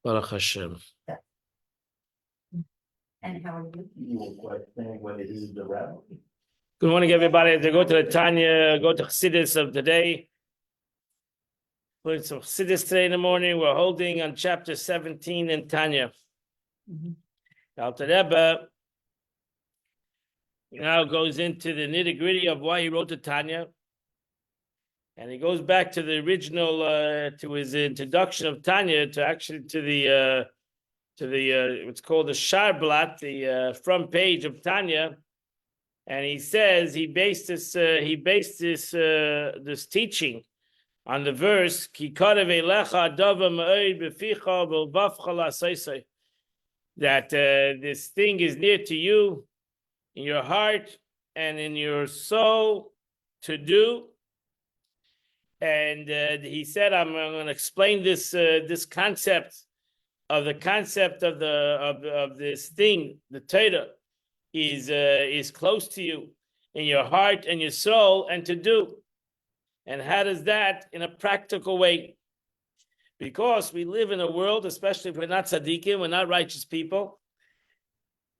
Baruch Hashem. And how are you? You were questioning whether he's the rabbi. Good morning, everybody. As I go to the Tanya, go to Chassidus of today. Learn some Chassidus today in the morning. We're holding on chapter 17 in Tanya. Alter Rebbe now goes into the nitty-gritty of why he wrote the Tanya. And he goes back to the original, to his introduction of Tanya, to the what's called the Sharblat, the front page of Tanya. And he says he based this this teaching on the verse Ki karev elecha dava ma'od beficha v'lvavcha la'asosei, that this thing is near to you in your heart and in your soul to do. And he said, I'm going to explain this this concept of this thing, the Torah is close to you in your heart and your soul and to do. And how does that in a practical way? Because we live in a world, especially if we're not tzaddikim, we're not righteous people.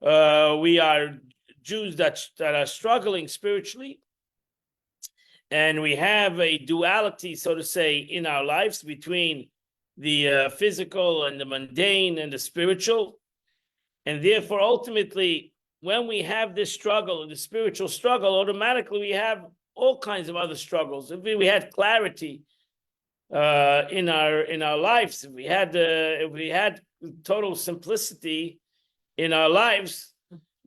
We are Jews that are struggling spiritually. And we have a duality, so to say, in our lives between the physical and the mundane and the spiritual. And therefore, ultimately, when we have this struggle, the spiritual struggle, automatically we have all kinds of other struggles. If we had clarity in our lives, if we had total simplicity in our lives,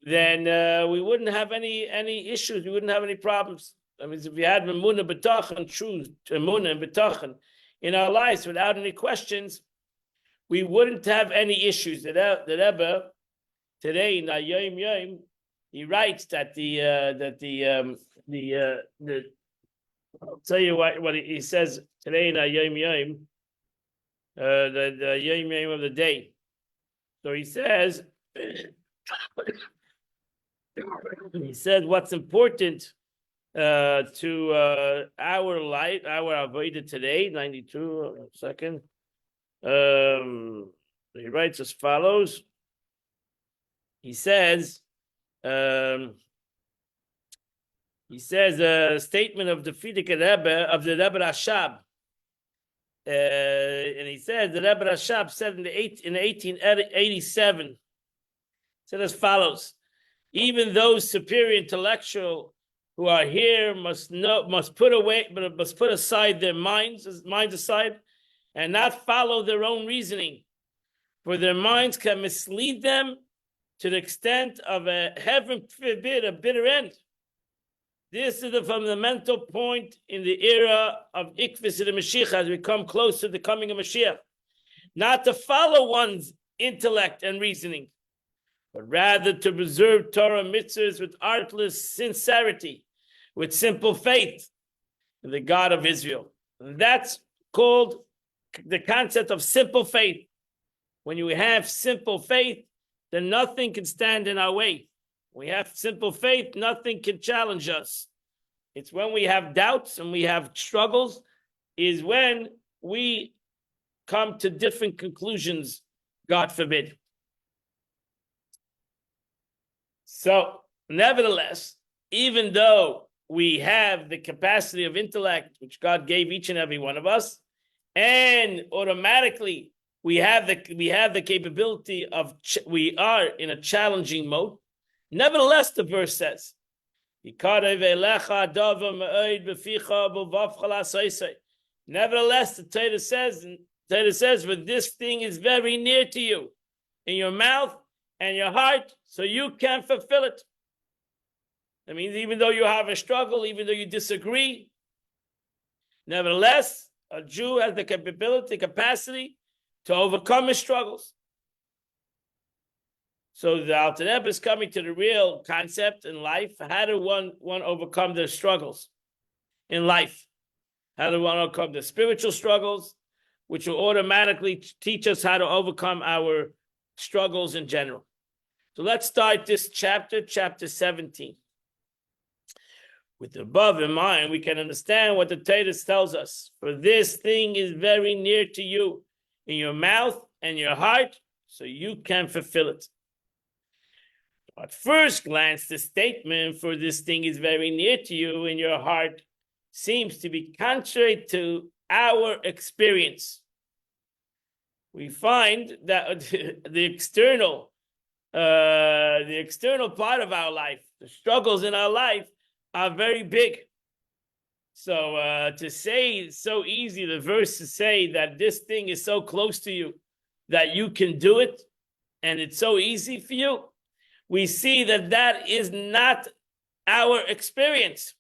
then we wouldn't have any issues. We wouldn't have any problems. I mean, if we had emunah b'tachon, true emunah and b'tachon in our lives without any questions, we wouldn't have any issues. The Rebbe today in Yom Yom, he writes that I'll tell you what he says today in Yom Yom, the Yom Yom of the day. So he says what's important to our life, our avodah today, 92 second. He writes as follows. He says a statement of the Frierdiker Rebbe, of the Rebbe Rashab. And he says the Rebbe Rashab said in 1887, said as follows: even those superior intellectual who are here must put aside their minds aside, and not follow their own reasoning, for their minds can mislead them to the extent of heaven forbid, a bitter end. This is the fundamental point in the era of Ikvis of the Mashiach, as we come close to the coming of Mashiach. Not to follow one's intellect and reasoning, but rather to preserve Torah mitzvahs with artless sincerity, with simple faith in the God of Israel. And that's called the concept of simple faith. When you have simple faith, then nothing can stand in our way. We have simple faith, nothing can challenge us. It's when we have doubts and we have struggles is when we come to different conclusions, God forbid. So, nevertheless, even though we have the capacity of intellect, which God gave each and every one of us, and automatically we have the capability of we are in a challenging mode. Nevertheless, the verse says, nevertheless, the Torah says, for this thing is very near to you, in your mouth and your heart, so you can fulfill it. That means even though you have a struggle, even though you disagree, nevertheless, a Jew has the capacity to overcome his struggles. So the Alter Rebbe is coming to the real concept in life. How do one overcome their struggles in life? How do one overcome the spiritual struggles, which will automatically teach us how to overcome our struggles in general. So let's start this chapter 17. With the above in mind, we can understand what the Torah tells us. For this thing is very near to you, in your mouth and your heart so you can fulfill it. At first glance, the statement for this thing is very near to you in your heart seems to be contrary to our experience. We find that the external part of our life, the struggles in our life, are very big. So to say it's so easy, the verse to say that this thing is so close to you that you can do it, and it's so easy for you, we see that that is not our experience.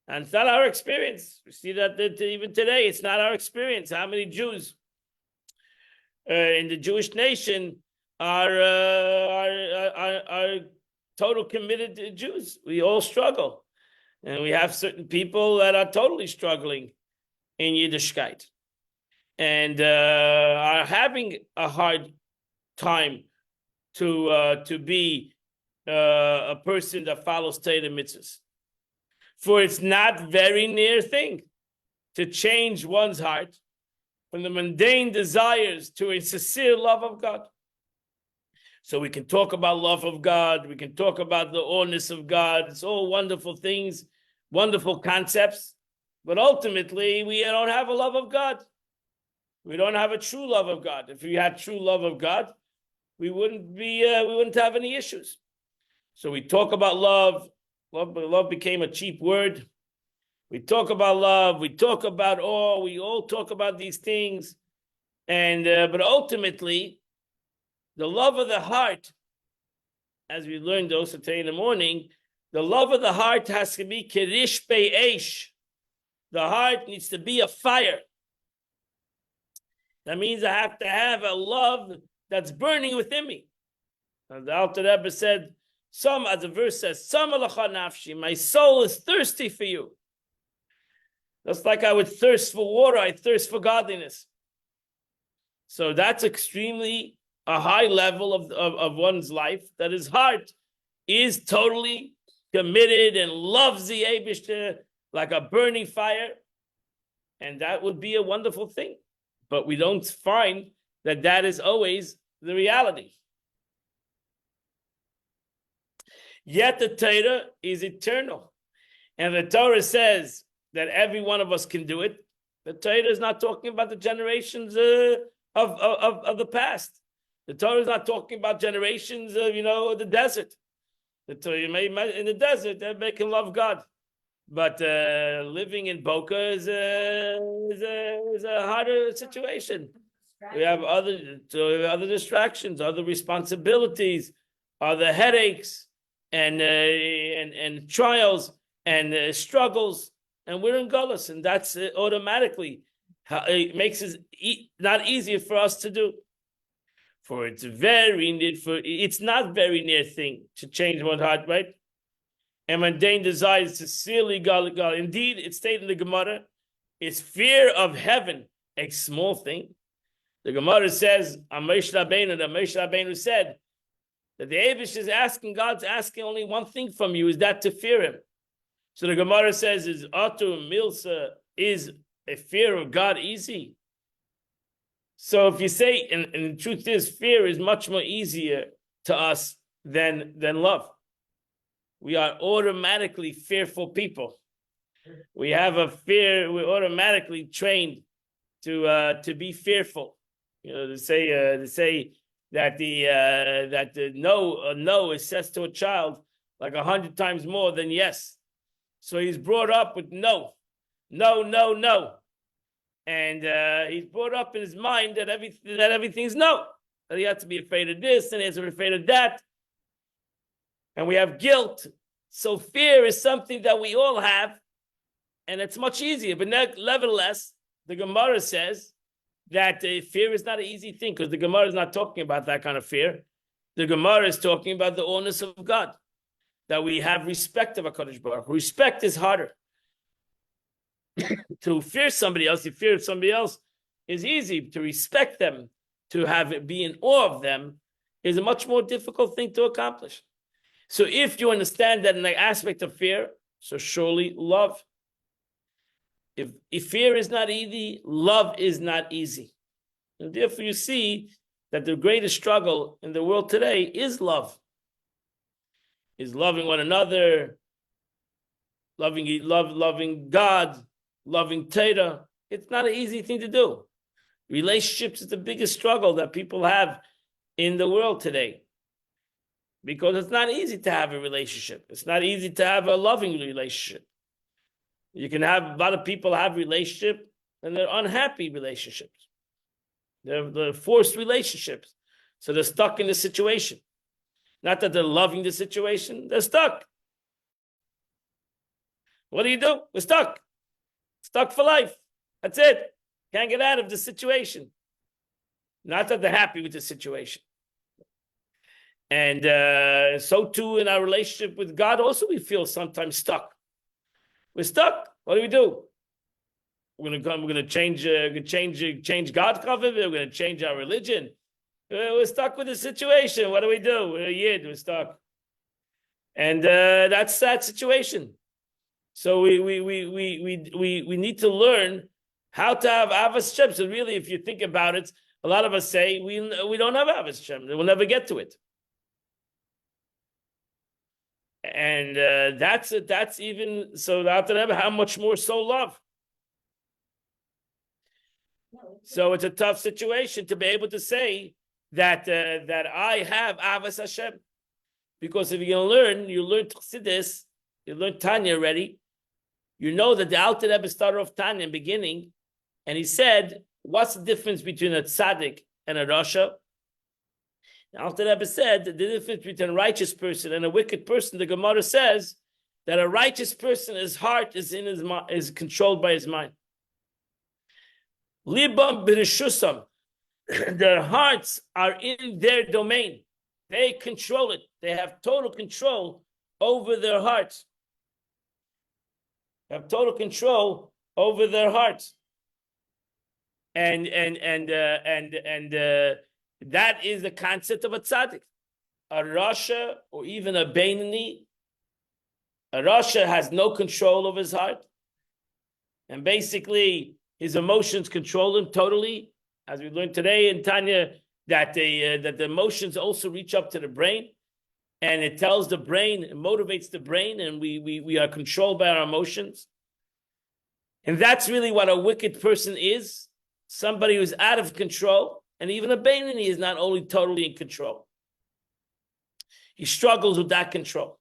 And it's not our experience. We see that even today, it's not our experience. How many Jews in the Jewish nation are total committed Jews? We all struggle. And we have certain people that are totally struggling in Yiddishkeit and are having a hard time to be a person that follows Torah mitzvahs. For it's not very near thing to change one's heart from the mundane desires to a sincere love of God. So we can talk about love of God. We can talk about the awness of God. It's all wonderful things, wonderful concepts. But ultimately, we don't have a love of God. We don't have a true love of God. If we had true love of God, we wouldn't have any issues. So we talk about love. Love became a cheap word. We talk about love. We talk about awe. We all talk about these things. And but ultimately, the love of the heart, as we learned also today in the morning, the love of the heart has to be kirish be'esh. The heart needs to be a fire. That means I have to have a love that's burning within me. And the Alter Rebbe said, as the verse says, my soul is thirsty for you. Just like I would thirst for water, I thirst for godliness. So that's extremely a high level of one's life, that his heart is totally committed and loves the Eibishter like a burning fire. And that would be a wonderful thing. But we don't find that is always the reality. Yet the Torah is eternal. And the Torah says that every one of us can do it. The Torah is not talking about the generations of the past. The Torah is not talking about generations of, the desert. The Torah, in the desert, everybody can love God. But living in Boca is a harder situation. We have other distractions, other responsibilities, other headaches, and trials and struggles, and we're in Gullus, and that's automatically it makes it not easier for us to do. For it's not very near thing to change one's heart, right? And mundane desires sincerely God. Indeed, it's stated in the Gemara, is fear of heaven a small thing? The Gemara says, Moshe Rabbeinu said that the Eibush is asking, God's asking only one thing from you, is that to fear him. So the Gemara says, is Atu Milsa, is a fear of God easy? So if you say, and the truth is, fear is much more easier to us than love. We are automatically fearful people. We have a fear, we're automatically trained to be fearful. To say that the no is said to a child like 100 times more than yes. So he's brought up with no, and he's brought up in his mind that everything's no. That he has to be afraid of this and he has to be afraid of that, and we have guilt. So fear is something that we all have, and it's much easier. But nevertheless, the Gemara says that fear is not an easy thing, because the Gemara is not talking about that kind of fear. The Gemara is talking about the awness of God, that we have respect of HaKadosh Baruch Hu. Respect is harder. To fear somebody else, the fear of somebody else is easy. To respect them, to have it be in awe of them, is a much more difficult thing to accomplish. So if you understand that in the aspect of fear, so surely love. If fear is not easy, love is not easy. And therefore you see that the greatest struggle in the world today is love. Is loving one another, loving God, loving Torah. It's not an easy thing to do. Relationships is the biggest struggle that people have in the world today. Because it's not easy to have a relationship. It's not easy to have a loving relationship. You can have a lot of people have relationship and they're unhappy relationships. They're forced relationships. So they're stuck in the situation. Not that they're loving the situation, they're stuck. What do? We're stuck. Stuck for life. That's it. Can't get out of the situation. Not that they're happy with the situation. And so too in our relationship with God, also we feel sometimes stuck. We're stuck. What do? We're gonna change God's covenant. We're gonna change our religion. We're stuck with the situation. What do? We're a yid. We're stuck, and that's that situation. So we need to learn how to have Avos Hashem. So really, if you think about it, a lot of us say we don't have Avos Hashem. We'll never get to it. And that's even so. After that, how much more so love? So it's a tough situation to be able to say that I have Avos Hashem, because if you're gonna learn, you learn Chassidus, you learn Tanya already. You know that the Alter Rebbe started off Tanya in the beginning, and he said, "What's the difference between a tzaddik and a rasha?" The Alter Rebbe said that the difference between a righteous person and a wicked person. The Gemara says that a righteous person, his heart is in his mind, is controlled by his mind. Libam b'rishusam, their hearts are in their domain. They control it. They have total control over their hearts. Have total control over their hearts, and that is the concept of a tzaddik. A rasha or even a beinoni, a rasha has no control of his heart, and basically his emotions control him totally, as we learned today in Tanya that the emotions also reach up to the brain. And it tells the brain, it motivates the brain, and we are controlled by our emotions. And that's really what a wicked person is. Somebody who's out of control. And even a beinoni is not only totally in control. He struggles with that control.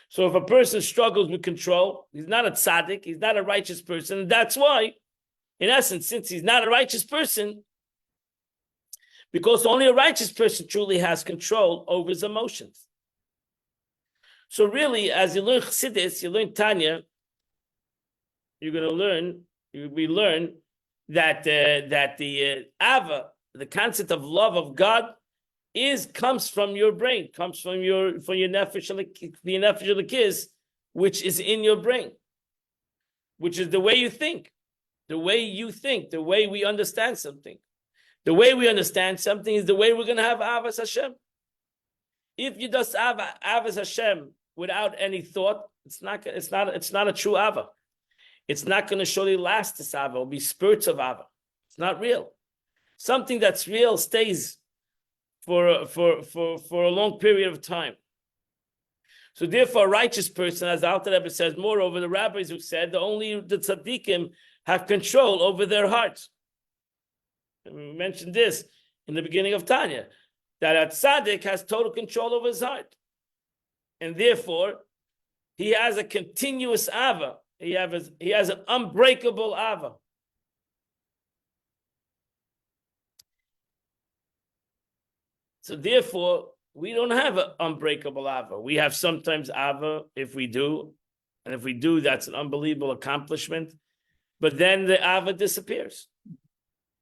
So if a person struggles with control, he's not a tzaddik, he's not a righteous person. And that's why, in essence, since he's not a righteous person, because only a righteous person truly has control over his emotions. So really, as you learn Chassidus, you learn Tanya, we learn that the Ava, the concept of love of God, comes from your brain, comes from your nefesh elokis, which is in your brain, which is the way you think, the way we understand something. The way we understand something is the way we're going to have Avos Hashem. If you just have Avos Hashem without any thought, it's not a true Ava. It's not going to surely last this Ava. It'll be spurts of Ava. It's not real. Something that's real stays for a long period of time. So therefore, a righteous person, as the Alter Rebbe says, moreover, the rabbis who said only the tzaddikim have control over their hearts. And we mentioned this in the beginning of Tanya, that a tzaddik has total control over his heart. And therefore, he has a continuous ava. He has an unbreakable ava. So therefore, we don't have an unbreakable ava. We have sometimes ava if we do. And if we do, that's an unbelievable accomplishment. But then the ava disappears.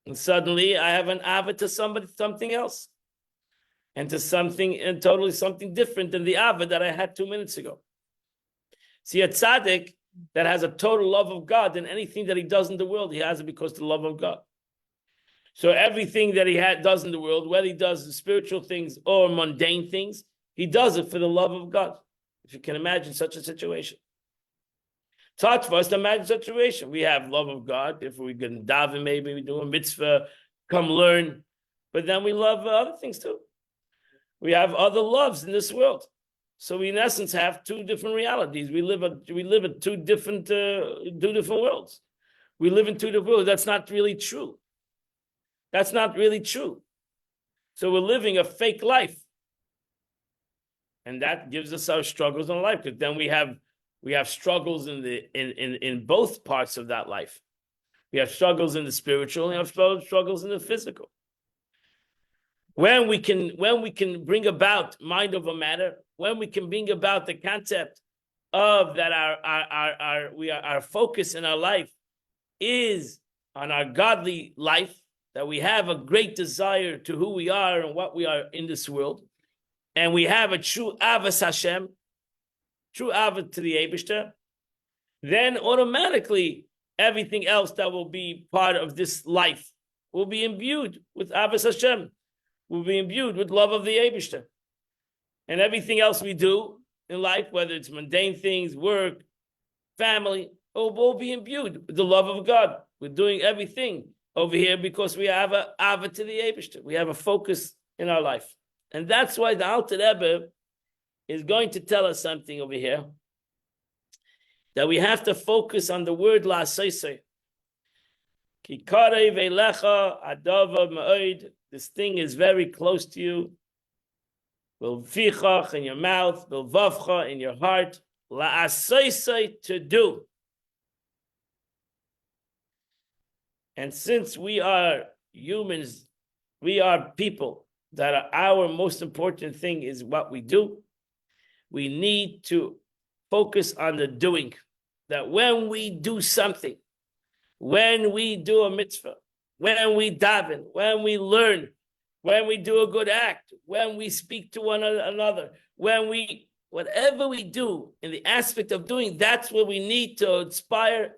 And suddenly I have an ava to something else. And to something, and totally something different than the ava that I had 2 minutes ago. See, a tzaddik that has a total love of God, and anything that he does in the world, he has it because of the love of God. So everything that he does in the world, whether he does spiritual things or mundane things, he does it for the love of God. If you can imagine such a situation. It's hard for us to imagine such a situation. We have love of God. If we can daven, maybe we do a mitzvah, come learn, but then we love other things too. We have other loves in this world. So we, in essence, have two different realities. We live in two different worlds. We live in two different worlds. That's not really true. That's not really true. So we're living a fake life. And that gives us our struggles in life, because then we have struggles in both parts of that life. We have struggles in the spiritual, and we have struggles in the physical. When we can bring about mind over matter, when we can bring about the concept of that our focus in our life is on our godly life, that we have a great desire to who we are and what we are in this world, and we have a true avas Hashem, true avas to the Eibishter, then automatically everything else that will be part of this life will be imbued with avas Hashem, will be imbued with love of the Eibishter. And everything else we do in life, whether it's mundane things, work, family, will be imbued with the love of God. We're doing everything over here because we have a ava to the Eibishter. We have a focus in our life. And that's why the Alter Rebbe is going to tell us something over here, that we have to focus on the word la'asosei. Ki karei veilecha adava ma'od. This thing is very close to you. Bilfichach in your mouth, bilvavcha in your heart, la'asosei, to do. And since we are humans, we are people, that our most important thing is what we do. We need to focus on the doing. That when we do something, when we do a mitzvah, when we daven, when we learn, when we do a good act, when we speak to one another, whatever we do in the aspect of doing, that's what we need to inspire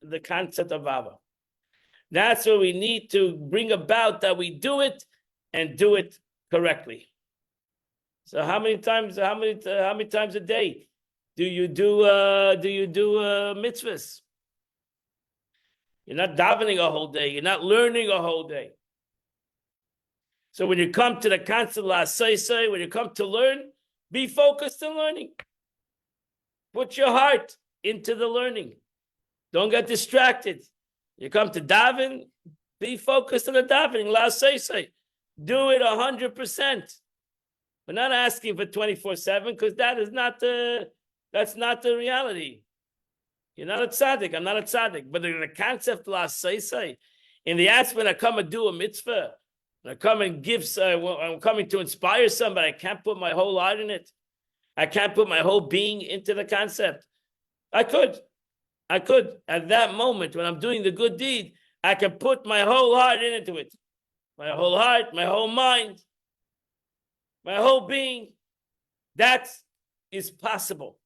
the concept of Ava. That's what we need to bring about, that we do it and do it correctly. So how many times a day do you do mitzvahs? You're not davening a whole day. You're not learning a whole day. So when you come to the concept of la'asosei, when you come to learn, be focused on learning. Put your heart into the learning. Don't get distracted. You come to daven, be focused on the davening, la'asosei. Do it 100%. We're not asking for 24/7, because that's not the reality. You're not a tzaddik. I'm not a tzaddik. But in the concept of la'asosei, in the aspect when I come and do a mitzvah, when I come and give, I'm coming to inspire somebody, I can't put my whole heart in it. I can't put my whole being into the concept. I could. At that moment, when I'm doing the good deed, I can put my whole heart into it. My whole heart, my whole mind, my whole being. That is possible.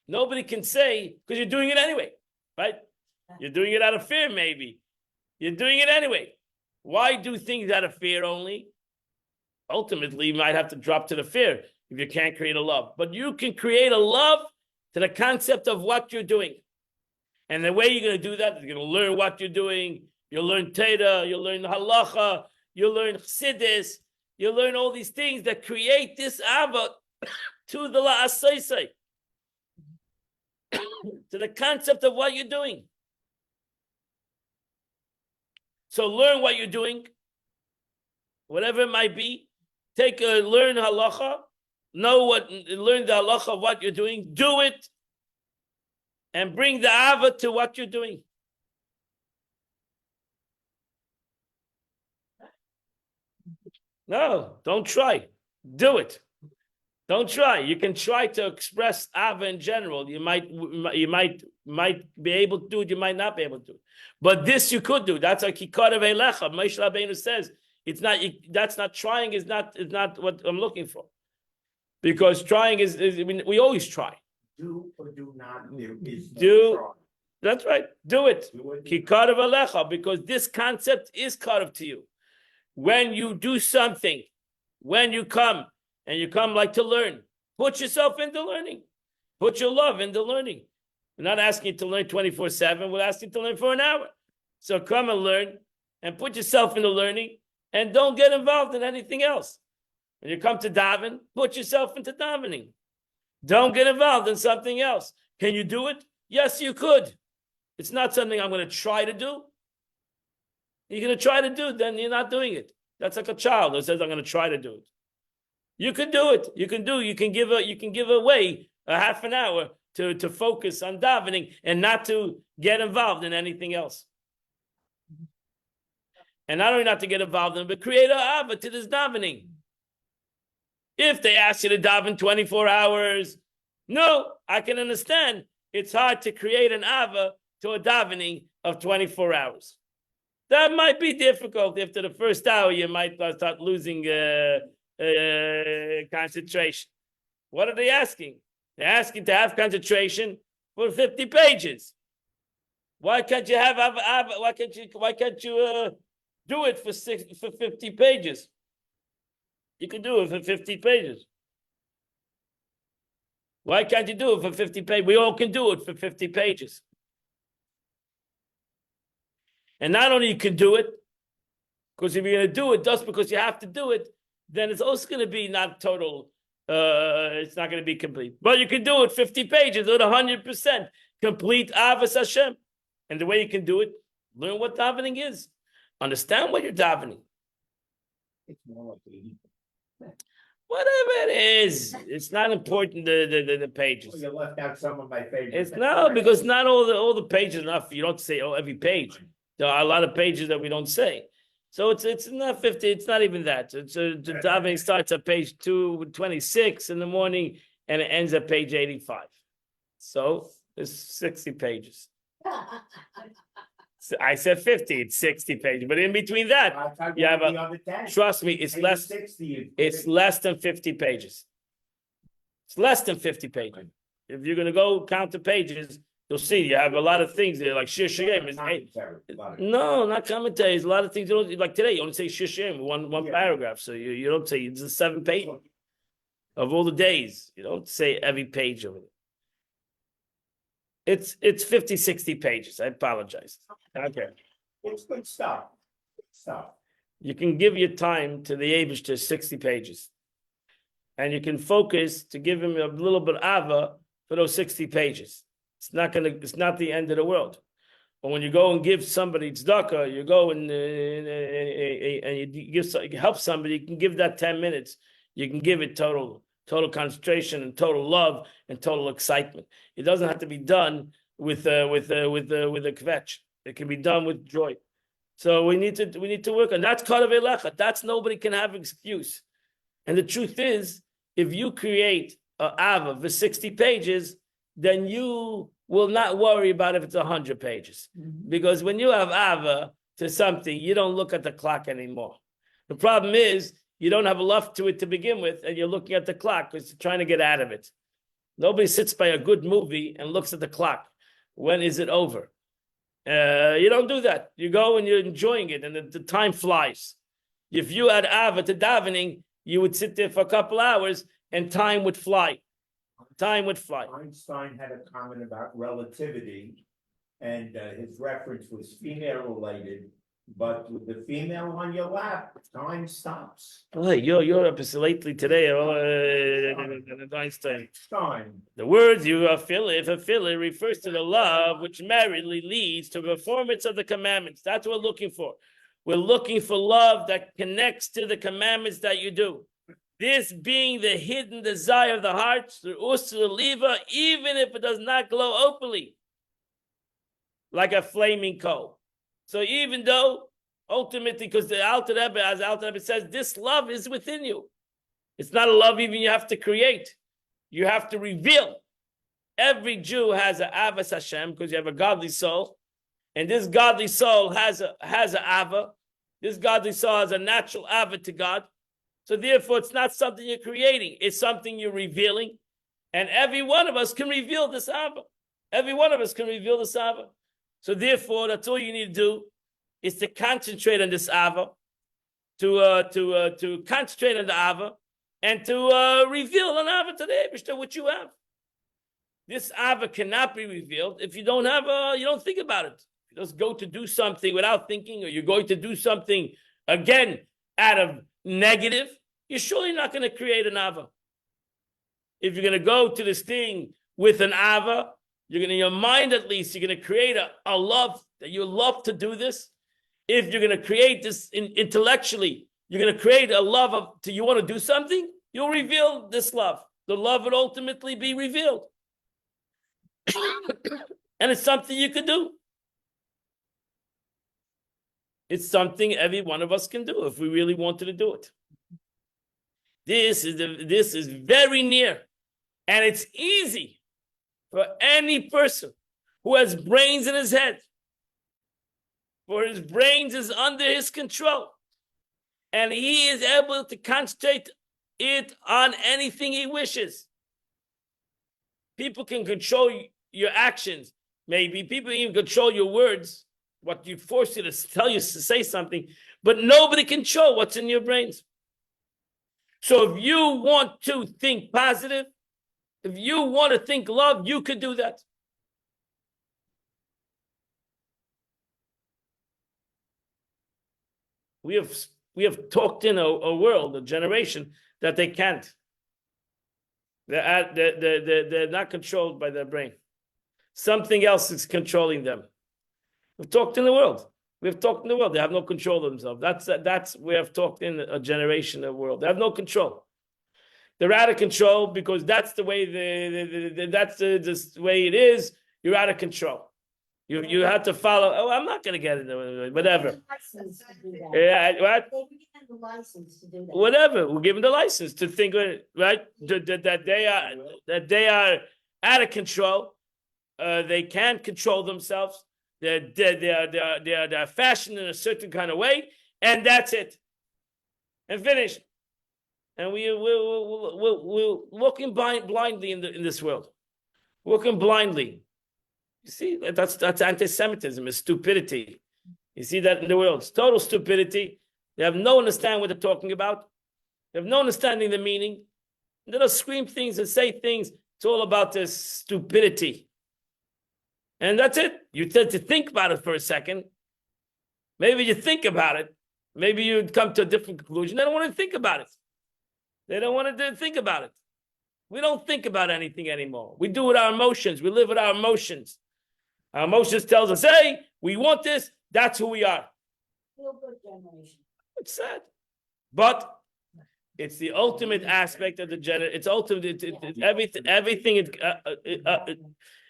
Nobody can say, because you're doing it anyway, right? You're doing it out of fear, maybe. You're doing it anyway. Why do things out of fear only? Ultimately, you might have to drop to the fear if you can't create a love. But you can create a love to the concept of what you're doing. And the way you're going to do that is you're going to learn what you're doing. You'll learn Teda, you'll learn Halacha, you'll learn Chassidus, you'll learn all these things that create this Ava to the la'asosei, to the concept of what you're doing. So learn what you're doing, whatever it might be. Learn Halacha, learn the Halacha of what you're doing, do it, and bring the Ava to what you're doing. No, don't try. Do it. Don't try. You can try to express Ava in general. You might be able to do it. You might not be able to. But this you could do. That's a kikarev elecha. Moshe Rabbeinu says it's not. That's not trying. Is not what I'm looking for. Because trying is I mean, we always try. Do or do not do. Do. That's right. Do it. Kikarev elecha, because this concept is karev to you. When you do something, when you come like to learn, put yourself into learning. Put your love into learning. We're not asking you to learn 24/7. We're asking you to learn for an hour. So come and learn. and put yourself into learning and don't get involved in anything else. When you come to daven, put yourself into davening. Don't get involved in something else. Can you do it? Yes, you could. It's not something I'm going to try to do. You're going to try to do it, then you're not doing it. That's like a child that says, I'm going to try to do it. You can do it. You can give away a half an hour to focus on davening and not to get involved in anything else. And not only not to get involved in it, but create an ava to this davening. If they ask you to daven 24 hours, no, I can understand. It's hard to create an ava to a davening of 24 hours. That might be difficult. After the first hour, you might start losing concentration. What are they asking? They're asking to have concentration for 50 pages. Why can't you have why can't you do it for 50 pages? You can do it for 50 pages. Why can't you do it for 50 pages? We all can do it for 50 pages. And not only you can do it, because if you're going to do it just because you have to do it, then it's also going to be not total, it's not going to be complete. But you can do it 50 pages, do it 100%, complete Avos Hashem. And the way you can do it, learn what davening is. Understand what you're davening. It's more like 80. Whatever it is, it's not important, the pages. Well, you left out some of my favorites. It's no, because not all the pages enough. You don't say every page. There are a lot of pages that we don't say. So it's not 50, it's not even that. The davening starts at page 226 in the morning and it ends at page 85. So there's 60 pages. I said 50, it's 60 pages. But in between that, you have trust me, it's less than 50 pages. It's less than 50 pages. If you're gonna go count the pages, you'll see you have a lot of things there, like Shir Shayim. No, not commentaries. A lot of things you don't like today. You only say Shir Shayim, one paragraph. So you don't say it's a 7 page of all the days. You don't say every page of it. It's 50, 60 pages. I apologize. Okay. It's good stuff. Good stuff. You can give your time to the Abish to 60 pages. And you can focus to give him a little bit of ava for those 60 pages. It's not the end of the world. But when you go and give somebody tzedakah, you go and you help somebody, you can give that 10 minutes. You can give it total concentration and total love and total excitement. It doesn't have to be done with a kvetch. It can be done with joy. So we need to work on that's Karav Elecha. That's nobody can have excuse. And the truth is, if you create an Ava for 60 pages, then you will not worry about if it's 100 pages. Mm-hmm. Because when you have Ava to something, you don't look at the clock anymore. The problem is, you don't have enough to it to begin with, and you're looking at the clock because you're trying to get out of it. Nobody sits by a good movie and looks at the clock. When is it over? You don't do that. You go and you're enjoying it, and the time flies. If you had Ava to davening, you would sit there for a couple hours, and time would fly. Time would fly. Einstein had a comment about relativity, and his reference was female related. But with the female on your lap, time stops. Oh, you're up lately today, Einstein. Time. The words you are fulfilling refers to the love which marriedly leads to performance of the commandments. That's what we're looking for. We're looking for love that connects to the commandments that you do. This being the hidden desire of the heart, even if it does not glow openly, like a flaming coal. So even though, ultimately, because the Alter Rebbe, as Alter Rebbe says, this love is within you. It's not a love even you have to create. You have to reveal. Every Jew has an Avos Hashem because you have a godly soul. And this godly soul has an Ava. This godly soul has a natural Ava to God. So therefore, it's not something you're creating. It's something you're revealing. And every one of us can reveal this Ava. Every one of us can reveal this Ava. So therefore, that's all you need to do is to concentrate on this Ava, to concentrate on the Ava, and to reveal an Ava to the Eibishter, which you have. This Ava cannot be revealed if you don't have you don't think about it. just go to do something without thinking, or you're going to do something again out of negative, you're surely not going to create an ava. If you're going to go to this thing with an ava, you're going to, in your mind at least, you're going to create a love that you love to do this. If you're going to create this intellectually, you're going to create a love of, you want to do something, you'll reveal this love. The love would ultimately be revealed. And it's something you could do. It's something every one of us can do if we really wanted to do it. This is very near, and it's easy for any person who has brains in his head, for his brains is under his control, and he is able to concentrate it on anything he wishes. People can control your actions. Maybe people even control your words, what you force you to tell you to say something, but nobody can control what's in your brains. So if you want to think positive, if you want to think love, you could do that. We have talked in a world, a generation, that they can't. They're not controlled by their brain. Something else is controlling them. We've talked in the world. We've talked in the world. They have no control of themselves. That's we have talked in a generation of the world. They have no control. They're out of control because that's the way that's the way it is. You're out of control. You have to follow. Oh, I'm not going to get into whatever. Yeah, what? They give them the license to do that. Whatever. We'll give them the license to think, right? That they are out of control. They can't control themselves. They're fashioned in a certain kind of way, and that's it. And finished. And we're walking blindly in this world. Walking blindly. You see, that's anti-Semitism, is stupidity. You see that in the world. It's total stupidity. They have no understanding what they're talking about. They have no understanding the meaning. And they'll scream things and say things. It's all about this stupidity. And that's it. You tend to think about it for a second. Maybe you think about it. Maybe you come to a different conclusion. They don't want to think about it. They don't want to think about it. We don't think about anything anymore. We do with our emotions. We live with our emotions. Our emotions tells us, hey, we want this. That's who we are. Feel good generation. It's sad. But it's the ultimate aspect of the generation. It's ultimate. Everything.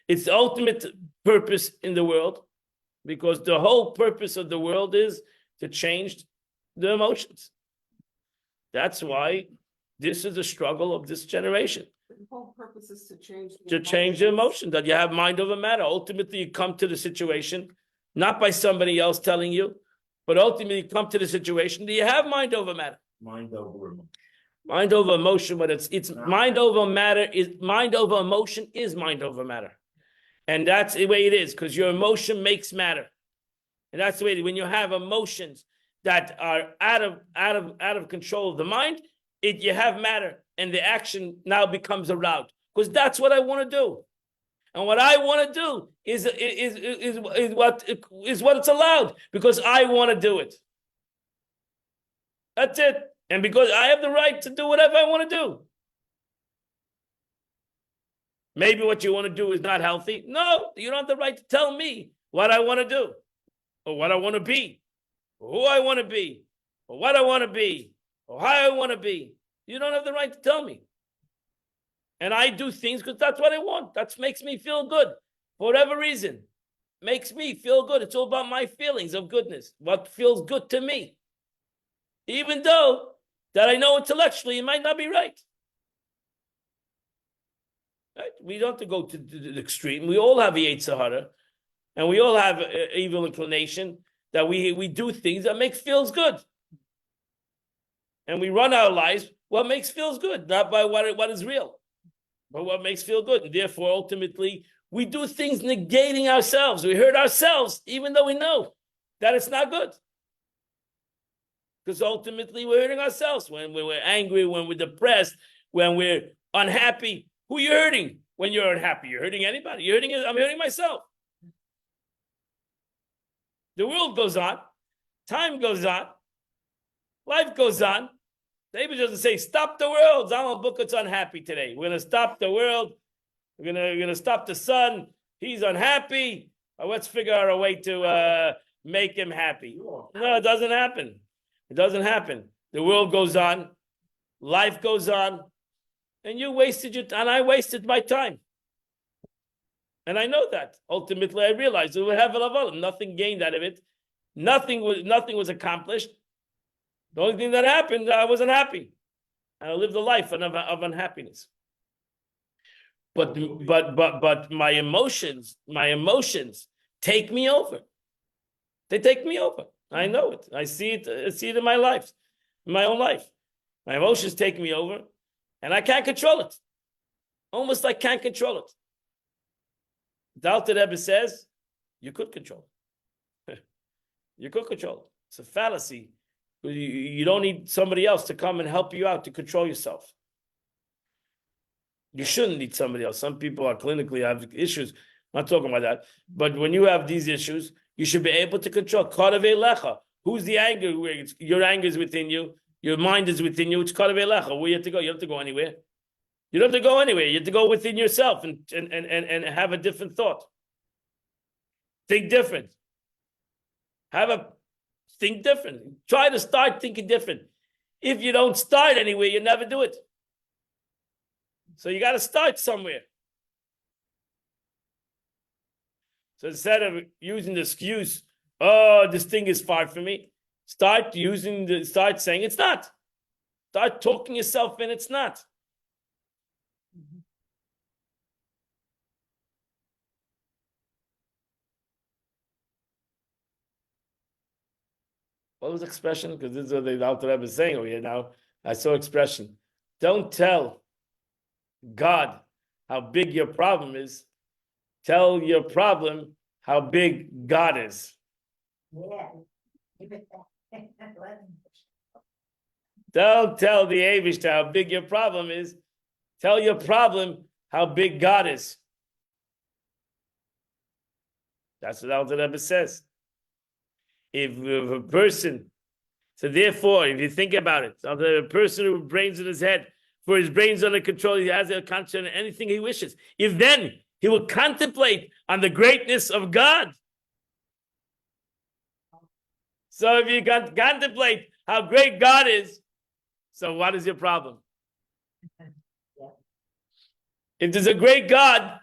It's the ultimate purpose in the world, because the whole purpose of the world is to change the emotions. That's why this is the struggle of this generation. The whole purpose is to change The emotion, that you have mind over matter. Ultimately, you come to the situation, not by somebody else telling you, but ultimately you come to the situation that you have mind over matter. Mind over emotion. Mind over emotion, but it's mind over matter is mind over emotion is mind over matter. And that's the way it is, because your emotion makes matter. And that's the way when you have emotions that are out of control of the mind, you have matter, and the action now becomes aroused. Because that's what I want to do. And what I want to do is what it's allowed, because I want to do it. That's it. And because I have the right to do whatever I want to do. Maybe what you want to do is not healthy. No, you don't have the right to tell me what I want to do, or what I want to be, or who I want to be, or what I want to be, or how I want to be. You don't have the right to tell me. And I do things because that's what I want. That makes me feel good. For whatever reason, makes me feel good. It's all about my feelings of goodness. What feels good to me. Even though that I know intellectually it might not be right. Right? We don't have to go to the extreme. We all have a Yetzer Hara, and we all have an evil inclination that we do things that feels good. And we run our lives what feels good, not by what is real, but what makes feel good. And therefore, ultimately, we do things negating ourselves. We hurt ourselves, even though we know that it's not good. Because ultimately, we're hurting ourselves when we're angry, when we're depressed, when we're unhappy. Who are you hurting when you're unhappy? You're hurting anybody. I'm hurting myself. The world goes on. Time goes on. Life goes on. David doesn't say, stop the world. Zalman Bukat's unhappy today. We're going to stop the world. We're gonna stop the sun. He's unhappy. Let's figure out a way to make him happy. No, it doesn't happen. It doesn't happen. The world goes on. Life goes on. And you wasted your time. And I wasted my time. And I know that. Ultimately, I realized we would have nothing gained out of it. Nothing was accomplished. The only thing that happened, I wasn't happy. I lived a life of unhappiness. But my emotions take me over. They take me over. I know it. I see it in my life, in my own life. My emotions take me over, and I can't control it. Almost I can't control it. The Alter Rebbe says, you could control it. You could control it. It's a fallacy. You don't need somebody else to come and help you out to control yourself. You shouldn't need somebody else. Some people are clinically have issues. I'm not talking about that. But when you have these issues, you should be able to control. Karavei lecha. Who's the anger? Your anger is within you. Your mind is within you. It's karavei lecha. Where you have to go? You don't have to go anywhere. You don't have to go anywhere. You have to go within yourself and have a different thought. Think different. Think different. Try to start thinking different. If you don't start anywhere, you never do it. So you got to start somewhere. So instead of using the excuse, oh, this thing is far from me, start saying it's not. Start talking yourself in it's not. What was the expression? Because this is what the Alter Rebbe is saying over here now. I saw expression. Don't tell God how big your problem is. Tell your problem how big God is. Yeah. Don't tell the Eivishter how big your problem is. Tell your problem how big God is. That's what Alter Rebbe says. If a person, so therefore, if you think about it, a person who brains in his head, for his brain's under control, he has a conscience on anything he wishes. If then he will contemplate on the greatness of God. So if you can contemplate how great God is, so what is your problem? If there's a great God,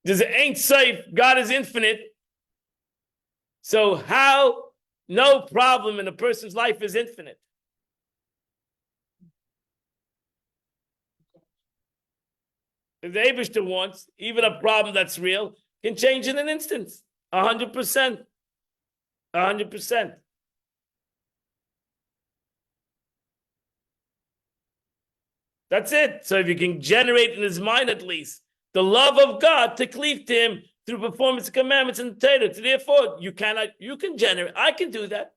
there's an ain't safe, God is infinite. So how no problem in a person's life is infinite? If the Eibishter wants, even a problem that's real can change in an instant. 100%. 100%. That's it. So if you can generate in his mind at least the love of God to cleave to him through performance of commandments and Torah. Therefore, you can generate. I can do that.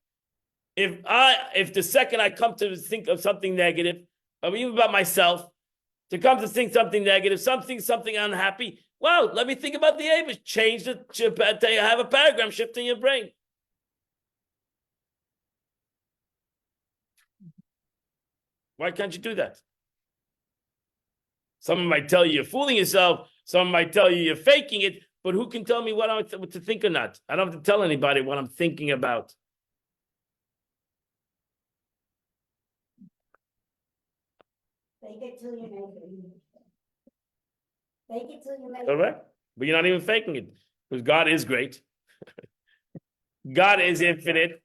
If the second I come to think of something negative, or even about myself, to come to think something negative, something unhappy, well, let me think about the Abish. Change have a paradigm shift in your brain. Why can't you do that? Someone might tell you you're fooling yourself. Someone might tell you you're faking it. But who can tell me what to think or not? I don't have to tell anybody what I'm thinking about. Fake it till you make it. Fake it till you make it. Correct? But you're not even faking it. Because God is great. God is infinite.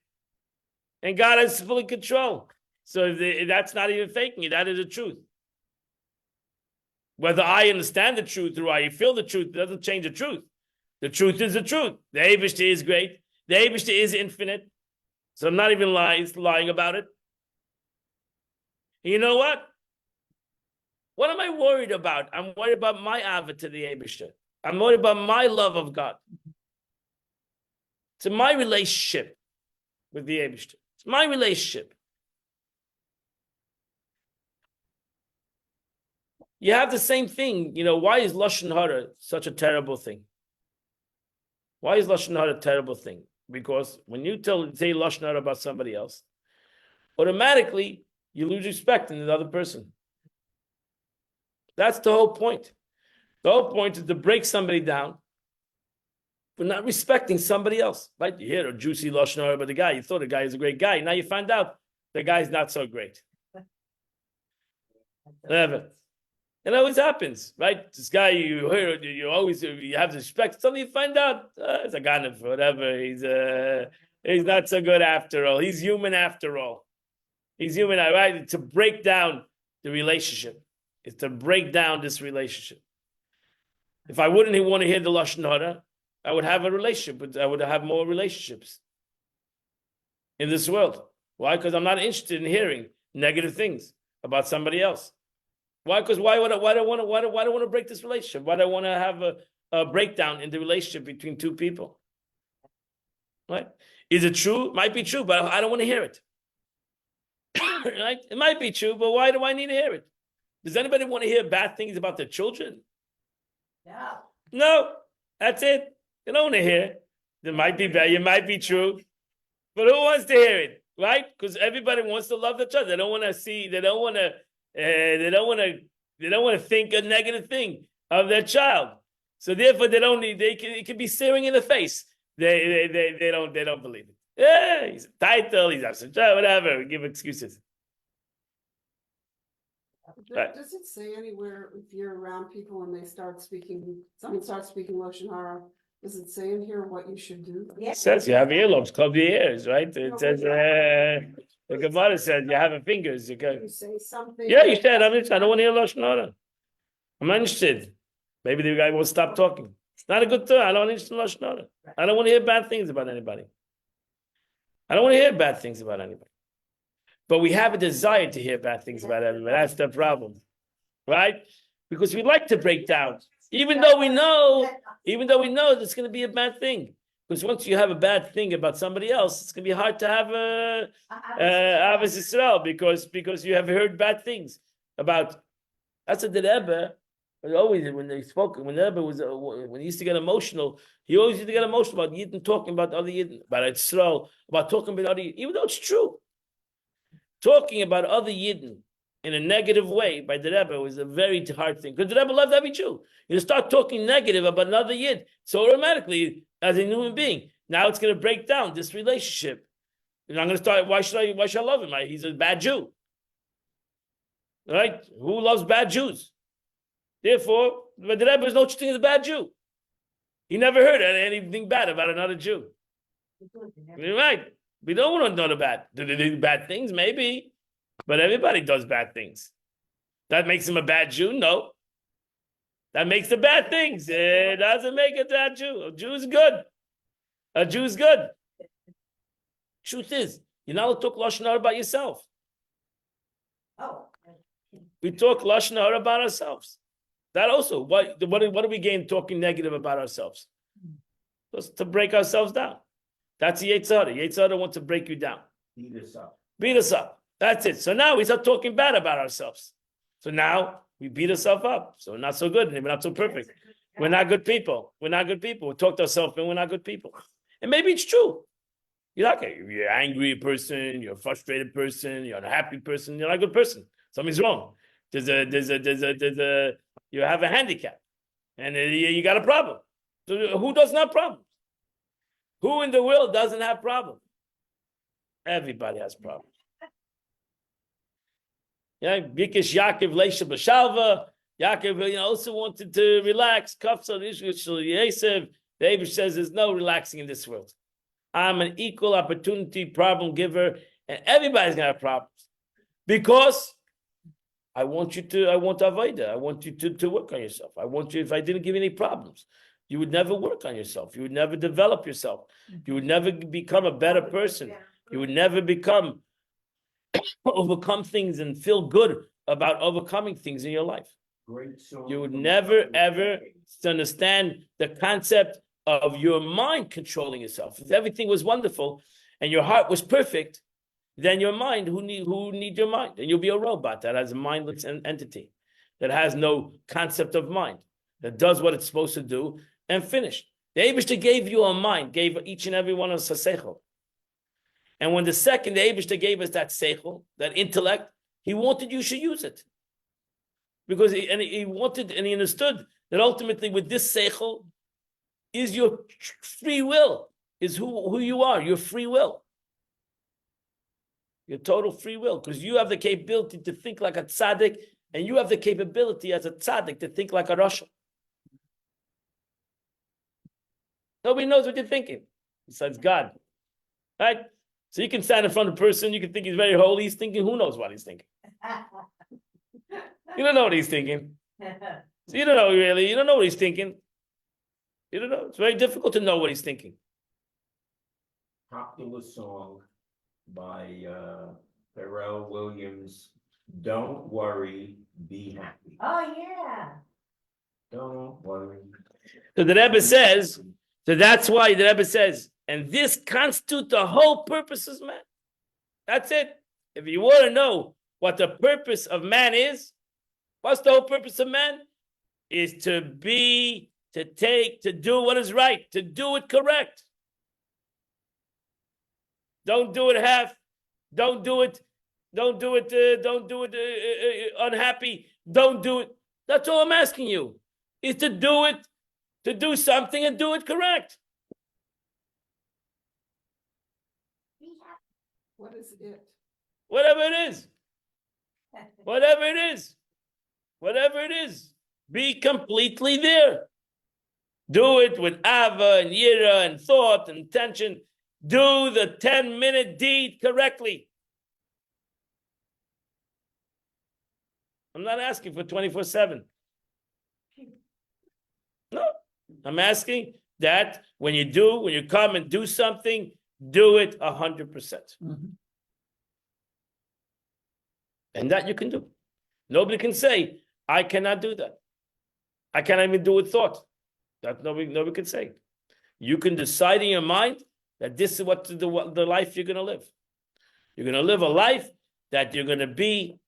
And God has full control. So that's not even faking it. That is the truth. Whether I understand the truth or I feel the truth doesn't change the truth. The truth is the truth. The Eibishter is great. The Eibishter is infinite. So I'm not even lying about it. And you know what? What am I worried about? I'm worried about my ava to the Eibishter. I'm worried about my love of God. It's my relationship with the Eibishter. It's my relationship. You have the same thing. Why is Lashon Hara such a terrible thing? Why is Lashon Hara a terrible thing? Because when you say lashon hara about somebody else, automatically you lose respect in the other person. That's the whole point. The whole point is to break somebody down for not respecting somebody else. Right? You hear a juicy lashon hara about the guy. You thought the guy is a great guy. Now you find out the guy's not so great. Never. It always happens, right? This guy you hear, you have respect. Suddenly you find out it's a ganef, whatever. He's not so good after all. He's human after all. He's human, right? It's to break down the relationship. It's to break down this relationship. If I wouldn't want to hear the lashon hara, I would have a relationship. But I would have more relationships in this world. Why? Because I'm not interested in hearing negative things about somebody else. Why? Because why do I want to break this relationship? Why do I want to have a breakdown in the relationship between two people? Right? Is it true? It might be true, but I don't want to hear it. Right? It might be true, but why do I need to hear it? Does anybody want to hear bad things about their children? No. No. That's it. They don't want to hear it. It might be bad. It might be true, but who wants to hear it? Right? Because everybody wants to love each other. They don't want to see. They don't want to. They don't want to think a negative thing of their child. So therefore, they don't need. It can be staring in the face. They don't believe it. Yeah, he's a title. He's whatever. We give excuses. Right. Does it say anywhere if you're around people and someone starts speaking lashon hara? Does it say in here what you should do? Yeah. It says you have earlobes, cover your ears, right? It says the Kabbalah says you have fingers. You say something. Yeah, you said I don't want to hear lashon hara. I'm not interested. Maybe the guy will stop talking. It's not a good thing. I don't interested in lashon hara. I don't want to hear bad things about anybody. I don't want to hear bad things about anybody. But we have a desire to hear bad things about everybody. That's the problem, right? Because we like to break down, even though we know it's going to be a bad thing. Because once you have a bad thing about somebody else, it's going to be hard to have a Ahavas Yisrael because you have heard bad things about. That's what the Rebbe always when the Rebbe was when he used to get emotional. He always used to get emotional about Yidden talking about other Yidden, about Yisrael, about talking about other Yidden, even though it's true. Talking about other Yidden in a negative way by the Rebbe was a very hard thing. Because the Rebbe loved every Jew. You start talking negative about another Yid, so automatically, as a human being, now it's going to break down this relationship. And I'm going to start, why should I love him? He's a bad Jew. Right? Who loves bad Jews? Therefore, but the Rebbe is no such thing as a bad Jew. He never heard anything bad about another Jew. Right? We don't want to know the bad. Do they do bad things? Maybe. But everybody does bad things. That makes him a bad Jew? No. That makes the bad things. It doesn't make a bad Jew. A Jew is good. A Jew is good. Truth is, you're not allowed to talk lashon hara about yourself. Oh. We talk lashon hara about ourselves. That also. What do we gain talking negative about ourselves? Just to break ourselves down. That's the Yetzer Hara. Yetzer Hara wants to break you down. Beat us up. Beat us up. That's it. So now we start talking bad about ourselves. So now we beat ourselves up. So we're not so good. We're not so perfect. We're not good people. We're not good people. We talk to ourselves and we're not good people. And maybe it's true. You're an angry person. You're a frustrated person. You're an unhappy person. You're not a good person. Something's wrong. You have a handicap, and you got a problem. So who doesn't have problems? Who in the world doesn't have problems? Everybody has problems. Yeah, Bikish Yaakov Leisha B'Shalva. Yaakov, also wanted to relax. Kafsa Yisrael. The Abish says there's no relaxing in this world. I'm an equal opportunity problem giver, and everybody's gonna have problems because I want avoida. I want you to work on yourself. I want you. If I didn't give you any problems, you would never work on yourself. You would never develop yourself. You would never become a better person. You would never overcome things and feel good about overcoming things in your life. Great song. You would never, ever understand the concept of your mind controlling yourself. If everything was wonderful and your heart was perfect, then your mind, who need your mind? And you'll be a robot that has a mindless entity, that has no concept of mind, that does what it's supposed to do and finished. The Eibishter gave you a mind, gave each and every one of us a seichel. And when the Eibishter gave us that seichel, that intellect, he wanted you should use it. Because he wanted and he understood that ultimately with this seichel is your free will, is who you are, your free will. Your total free will, because you have the capability to think like a tzaddik, and you have the capability as a tzaddik to think like a rasha. Nobody knows what you're thinking besides God, right? So you can stand in front of a person, you can think he's very holy, he's thinking, who knows what he's thinking? You don't know what he's thinking. So you don't know really, you don't know what he's thinking. You don't know, it's very difficult to know what he's thinking. Popular song by Pharrell Williams, "Don't Worry, Be Happy." Oh, yeah. Don't worry. So the Rebbe says, so that's why the Rebbe says, and this constitutes the whole purpose of man. That's it. If you want to know what the purpose of man is, what's the whole purpose of man? Is to be, to take, to do what is right, to do it correct. Don't do it half. Don't do it unhappy. Don't do it. That's all I'm asking you, is to do it, to do something and do it correct. What is it? Whatever it is. Whatever it is. Whatever it is. Be completely there. Do it with ava and yira and thought and intention. Do the 10-minute deed correctly. I'm not asking for 24/7. No, I'm asking that when you come and do something, do it 100%. And that you can do. Nobody can say, I cannot do that. I cannot even do it thought. That nobody can say. You can decide in your mind that this is what the life you're going to live. You're going to live a life that you're going to be,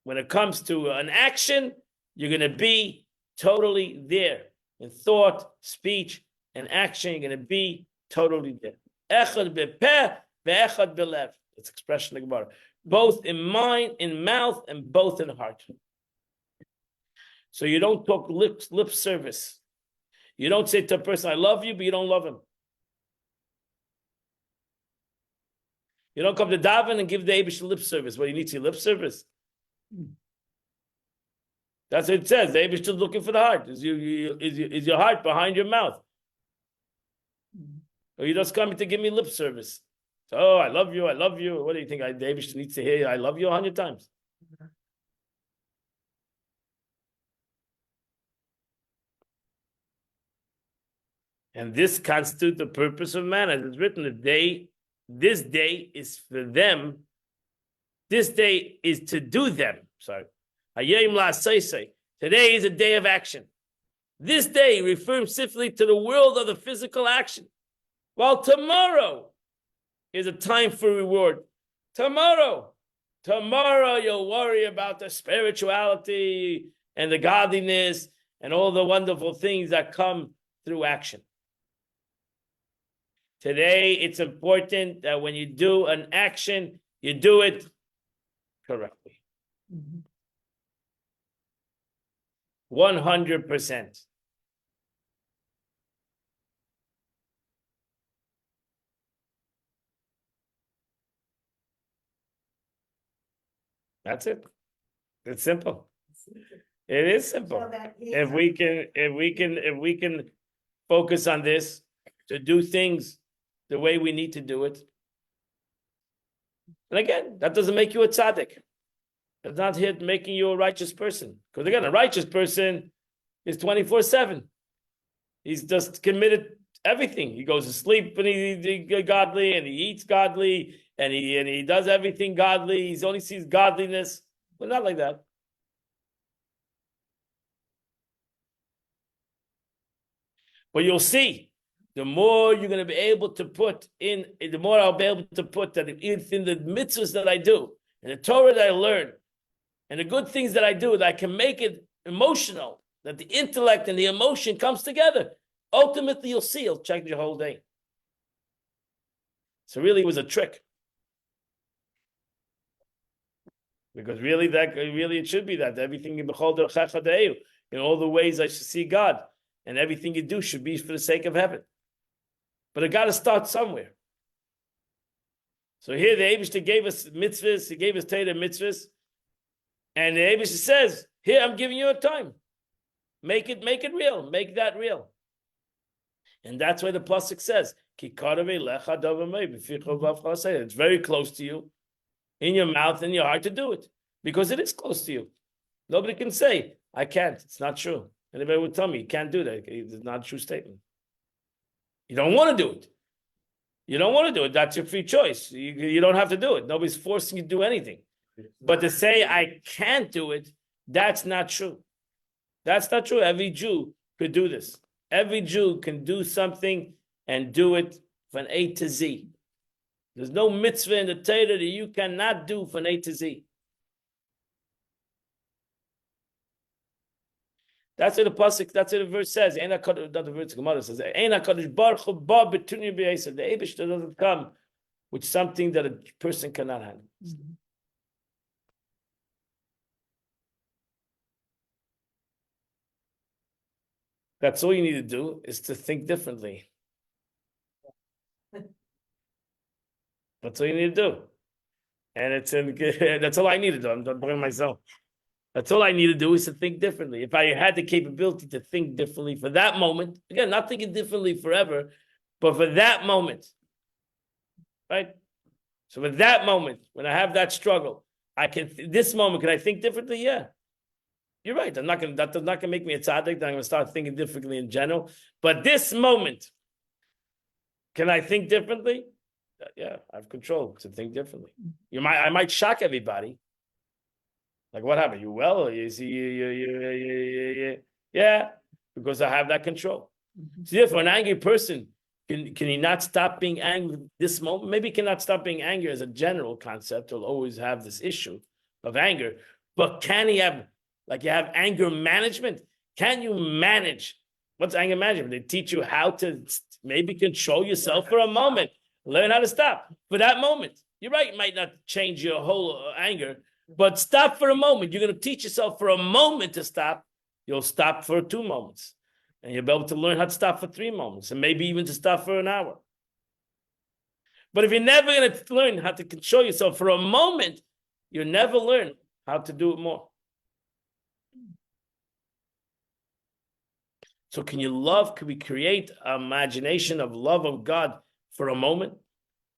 when it comes to an action, you're going to be totally there. In thought, speech, and action, you're going to be totally there. Echad bepeh, ve'echad belev. It's expression like Gemara. Both in mind, in mouth, and both in heart. So you don't talk lip service. You don't say to a person, I love you, but you don't love him. You don't come to daven and give the Eibush lip service. Well, you need to see lip service. That's what it says. The Eibush is looking for the heart. Is your heart behind your mouth? Or you just coming to give me lip service? So, oh, I love you, I love you. What do you think? The Eibush needs to hear I love you 100 times. And this constitutes the purpose of man. As it's written, this day is for them. This day is to do them. Sorry. Today is a day of action. This day refers specifically to the world of the physical action. While tomorrow is a time for reward. Tomorrow you'll worry about the spirituality and the godliness and all the wonderful things that come through action. Today, it's important that when you do an action, you do it correctly. 100%. That's it. It's simple. It is simple. So that is- If we can focus on this, to do things the way we need to do it. And again, that doesn't make you a tzaddik. It's not here making you a righteous person. Because again, a righteous person is 24/7. He's just committed everything. He goes to sleep and he godly, and he eats godly, and he does everything godly. He only sees godliness, but not like that. But you'll see, the more you're going to be able to put in, the more I'll be able to put that in the mitzvahs that I do, and the Torah that I learn, and the good things that I do, that I can make it emotional, that the intellect and the emotion comes together. ultimately you'll see, you'll check your whole day. So really it was a trick. Because really it should be that everything in all the ways I should see God, and everything you do should be for the sake of heaven. But it got to start somewhere. So here the Eibishter gave us mitzvahs, he gave us Torah mitzvahs, and the Eibishter says, here I'm giving you a time. Make it real, make that real. And that's why the pasuk says, it's very close to you, in your mouth and your heart to do it, because it is close to you. Nobody can say, I can't. It's not true. Anybody would tell me you can't do that. It's not a true statement. You don't want to do it. You don't want to do it. That's your free choice. You don't have to do it. Nobody's forcing you to do anything. But to say I can't do it, that's not true. That's not true. Every Jew could do this. Every Jew can do something and do it from A to Z. There's no mitzvah in the Torah that you cannot do from A to Z. That's what the pasuk. That's what the verse says. Not the verse. Gemara says. The Eibishter doesn't come with something that a person cannot handle. Mm-hmm. That's all you need to do is to think differently. That's all you need to do, and that's all I need to do. I'm not blaming myself. That's all I need to do is to think differently. If I had the capability to think differently for that moment, again, not thinking differently forever, but for that moment, right? So for that moment, when I have that struggle, this moment, can I think differently? Yeah. You're right. That does not gonna make me a tzaddik. I'm gonna start thinking differently in general. But this moment, can I think differently? Yeah, I have control to think differently. I might shock everybody. Like, what happened? You well? Or you see, yeah, because I have that control. Mm-hmm. So therefore, an angry person, can he not stop being angry this moment? Maybe he cannot stop being angry as a general concept. He'll always have this issue of anger. But can he have, like you have anger management? Can you manage? What's anger management? They teach you how to maybe control yourself for a moment. Learn how to stop for that moment. You're right, it might not change your whole anger, but stop for a moment. You're going to teach yourself for a moment to stop. You'll stop for 2 moments. And you'll be able to learn how to stop for 3 moments, and maybe even to stop for an hour. But if you're never going to learn how to control yourself for a moment, you'll never learn how to do it more. So can we create an imagination of love of God for a moment?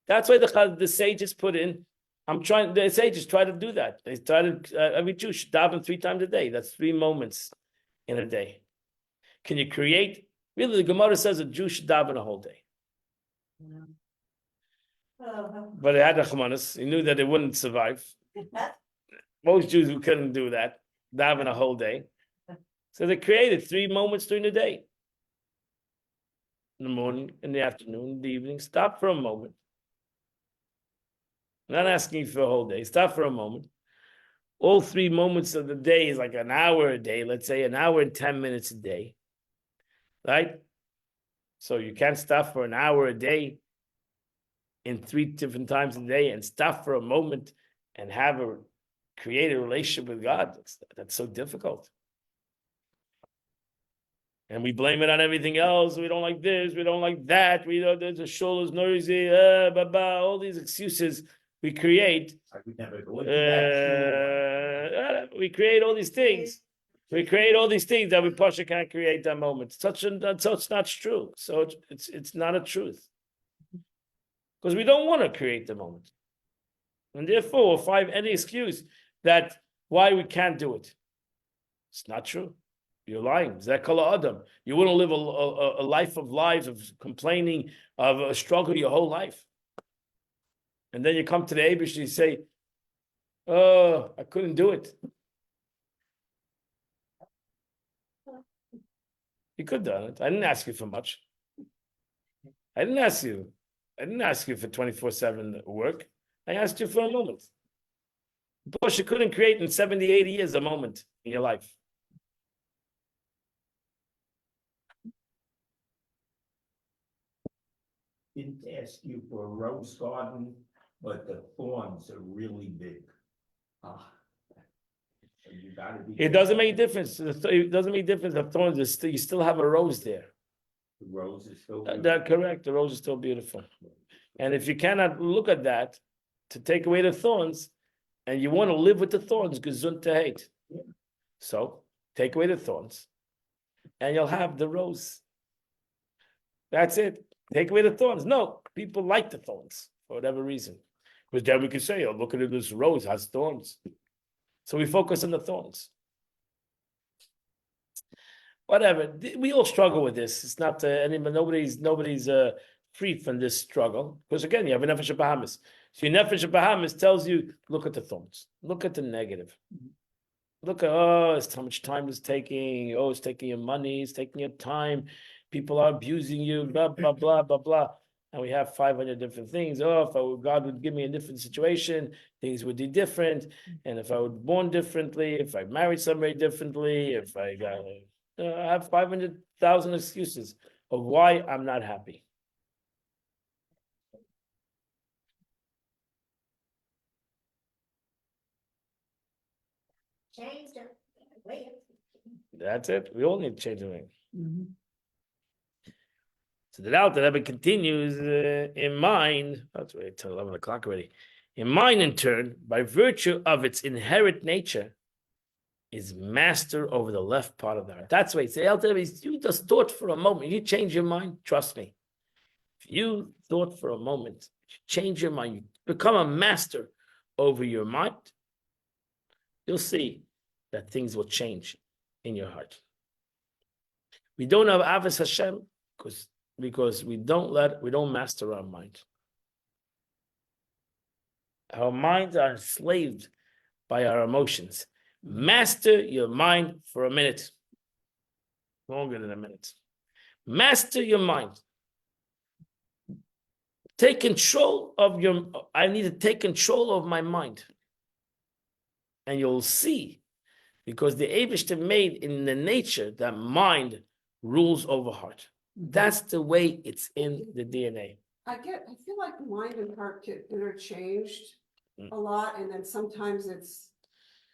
That's why the sages put in, the sages try to do that. They try to, every Jew should daven 3 times a day. That's 3 moments in a day. Can you create, really the Gemara says a Jew should daven a whole day. But it had Rachmanis. He knew that it wouldn't survive. Most Jews who couldn't do that, daven a whole day. So they created 3 moments during the day. In the morning, in the afternoon, in the evening. Stop for a moment. I'm not asking you for a whole day. Stop for a moment. All 3 moments of the day is like an hour a day. Let's say an hour and 10 minutes a day. Right? So you can't stop for an hour a day in 3 different times a day and stop for a moment and create a relationship with God. That's so difficult. And we blame it on everything else. We don't like this. We don't like that. There's a shul is noisy. All these excuses we create. We create all these things. We create all these things that we Pasha can't create that moment. So it's not true. So it's not a truth. Because we don't want to create the moment. And therefore, we'll find any excuse that why we can't do it. It's not true. You're lying. Zekala Adam. You wouldn't live a life of lives of complaining, of a struggle your whole life. And then you come to the Eibush and you say, oh, I couldn't do it. You could have done it. I didn't ask you for much. I didn't ask you for 24/7 work. I asked you for a moment. But you couldn't create in 70, 80 years a moment in your life. didn't ask you for a rose garden, but the thorns are really big. So you gotta be. It doesn't make a difference. It doesn't make a difference. The thorns, you still have a rose there. The rose is still. That's correct. The rose is still beautiful. And if you cannot look at that to take away the thorns, and you want to live with the thorns, gesund to hate. Yeah. So take away the thorns, and you'll have the rose. That's it. Take away the thorns. No, people like the thorns for whatever reason. Because then we can say, oh, look at this rose has thorns. So we focus on the thorns. Whatever. We all struggle with this. It's not nobody's free from this struggle. Because again, you have a nefesh Bahamas. So your nefesh Bahamas tells you, look at the thorns. Look at the negative. Look at, it's how much time it's taking. Oh, it's taking your money. It's taking your time. People are abusing you, blah, blah, blah, blah, blah. And we have 500 different things. Oh, if God would give me a different situation, things would be different. And if I was born differently, if I married somebody differently, if I got, I have 500,000 excuses of why I'm not happy. Change the way. That's it. We all need to change the way. So the Alter Rebbe continues in mind. That's wait till 11 o'clock already. In mind, in turn, by virtue of its inherent nature, is master over the left part of the heart. That's why it's the Alter Rebbe. You just thought for a moment. You change your mind. Trust me. If you thought for a moment, you change your mind. You become a master over your mind. You'll see that things will change in your heart. We don't have Avos Hashem because we don't master our mind. Our minds are enslaved by our emotions. Master your mind for a minute. Longer than a minute. Master your mind. Take control of I need to take control of my mind. And you'll see, because the Eibishter made in the nature that mind rules over heart. That's the way it's in the DNA. I feel like mind and heart get interchanged a lot, and then sometimes it's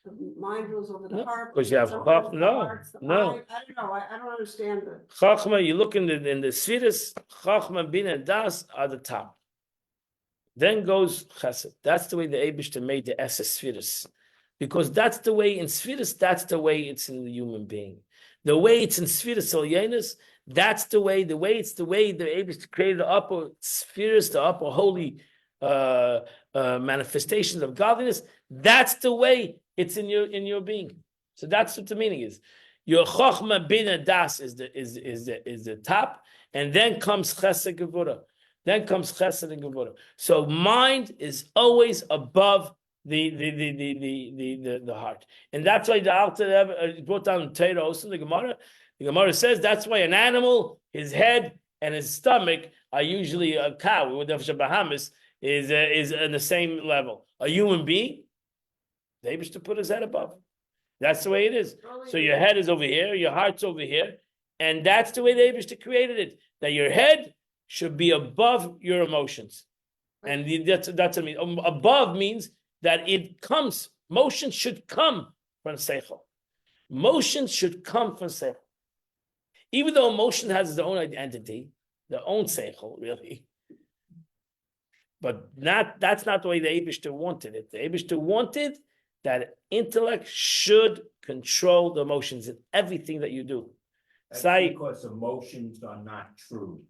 the mind rules over the heart. Because you have sometimes the no. heart's the mind. I don't know. I don't understand the Chachma, you look in the Sfiras, Chachma, Bin, and Das are the top. Then goes Chesed. That's the way the Eibishter made the Esses Sfiras. Because that's the way in Sfiras, that's the way it's in the human being. The way it's in Sfiras Elyonos, that's the way the Eibishter created the upper Sfiras, the upper holy manifestations of godliness. That's the way it's in your being. So that's what the meaning is. Your Chochma Bina Das is the top, and then comes Chesed Gevurah. Then comes Chesed and Gevurah. So mind is always above the heart, and that's why the Alter Rebbe brought down Torah also the Gemara. The Gemara says that's why an animal, his head and his stomach are usually a cow. With the Bahamas is in the same level. A human being, the Eibishter put his head above. That's the way it is. So your head is over here, your heart's over here, and that's the way the Eibishter created it. That your head should be above your emotions, and that's what I mean. Above means that it comes. Motion should come from seichel. Motion should come from seichel. Even though emotion has its own identity, their own seichel, really. But that's not the way the Eibishter wanted it. The Eibishter wanted that intellect should control the emotions in everything that you do. That's because emotions are not true.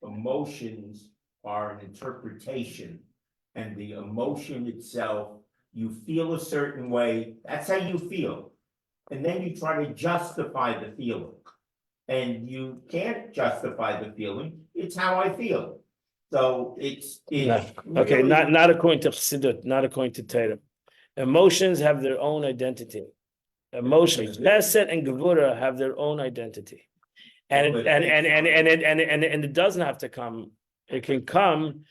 Emotions are an interpretation, and the emotion itself, you feel a certain way, that's how you feel. And then you try to justify the feeling. And you can't justify the feeling, it's how I feel. So it's okay, really, not according to Chassidut, not according to Torah. Emotions have their own identity. Emotions, Chesed and Gevurah have their own identity. And it doesn't have to come. It can come.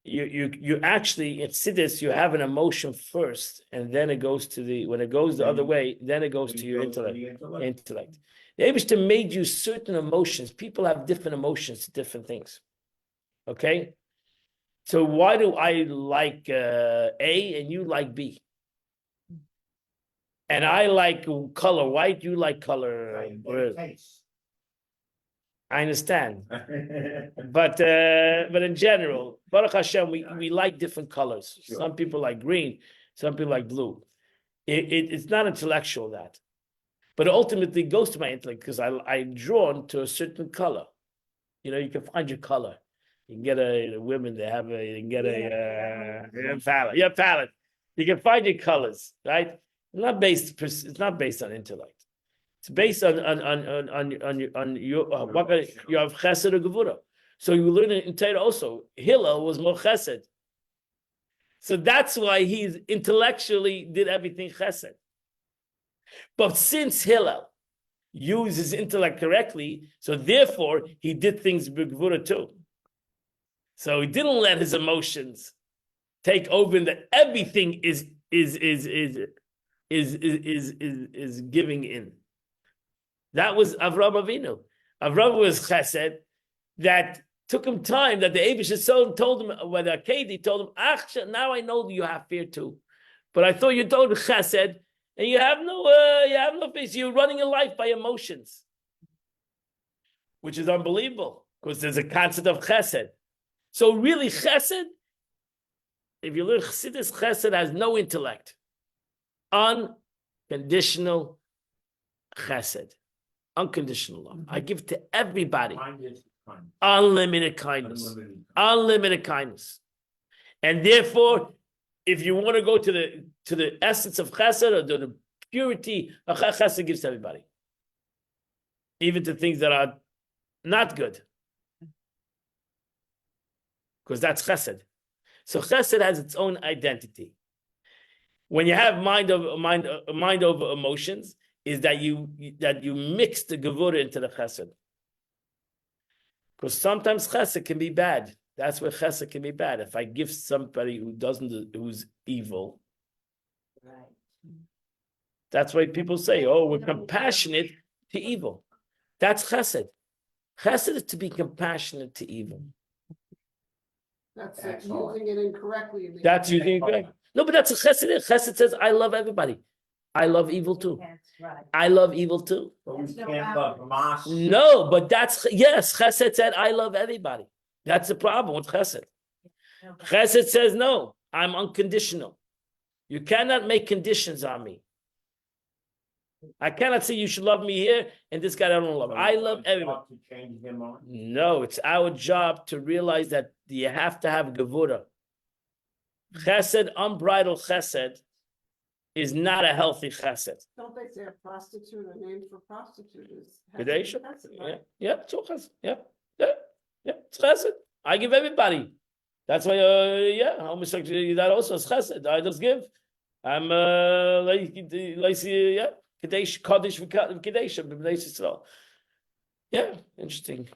You actually in Siddur you have an emotion first, and then it goes to when it goes the other way, then it goes to your intellect. The Eibishter made you certain emotions. People have different emotions to different things. Okay? So why do I like A and you like B? And I like color white, you like color red. I understand. But in general, Baruch Hashem, we like different colors. Sure. Some people like green, some people like blue. It's not intellectual that. But ultimately it goes to my intellect because I'm drawn to a certain color. You know, you can find your color. You can get women, you can get a palette. Yeah, palette. You can find your colors, right? It's not based on intellect. It's based on your you have chesed or gevura. So you learn it in Torah also. Hillel was more chesed. So that's why he intellectually did everything chesed. But since Hillel used his intellect correctly, so therefore he did things b'gevura too. So he didn't let his emotions take over, and that everything is giving in. That was Avraham Avinu. Avraham was chesed that took him time. That the Eibush told him, when the Akedi told him, "Ach, now I know you have fear too, but I thought you told chesed, and you have no face. You're running your life by emotions, which is unbelievable because there's a concept of chesed. So really, chesed, if you learn Chassidus, chesed has no intellect, unconditional chesed." Unconditional love. I give to everybody. Unlimited kindness. Unlimited kindness. And therefore, if you want to go to the essence of chesed or to the purity, chesed gives to everybody. Even to things that are not good. Because that's chesed. So chesed has its own identity. When you have mind over emotions, is that you mix the gevura into the chesed. Because sometimes chesed can be bad. That's where chesed can be bad. If I give somebody who's evil, Right. that's why people say, "Oh, we're compassionate to evil." That's chesed. Chesed is to be compassionate to evil. That's Excellent. using it incorrectly. That's using it correct. No, but that's a chesed. Chesed says, "I love everybody. I love evil too. That's right. I love evil too." But we can't love Hamas. No, but yes, chesed said, "I love everybody." That's the problem with chesed. Chesed says, "No, I'm unconditional. You cannot make conditions on me. I cannot say you should love me here and this guy I don't love. I love everybody." To change them on. No, it's our job to realize that you have to have gevura. Chesed, unbridled chesed, is not a healthy chesed. Don't they say a prostitute, a name for prostitute is? Kedusha? Chesed, Yeah, right? yeah, it's all chesed. Yeah, it's chesed. I give everybody. That's why, homosexuality, that also is chesed. I just give. I'm Kadesh, Kaddish, Kadesh, Yisrael. Yeah, interesting.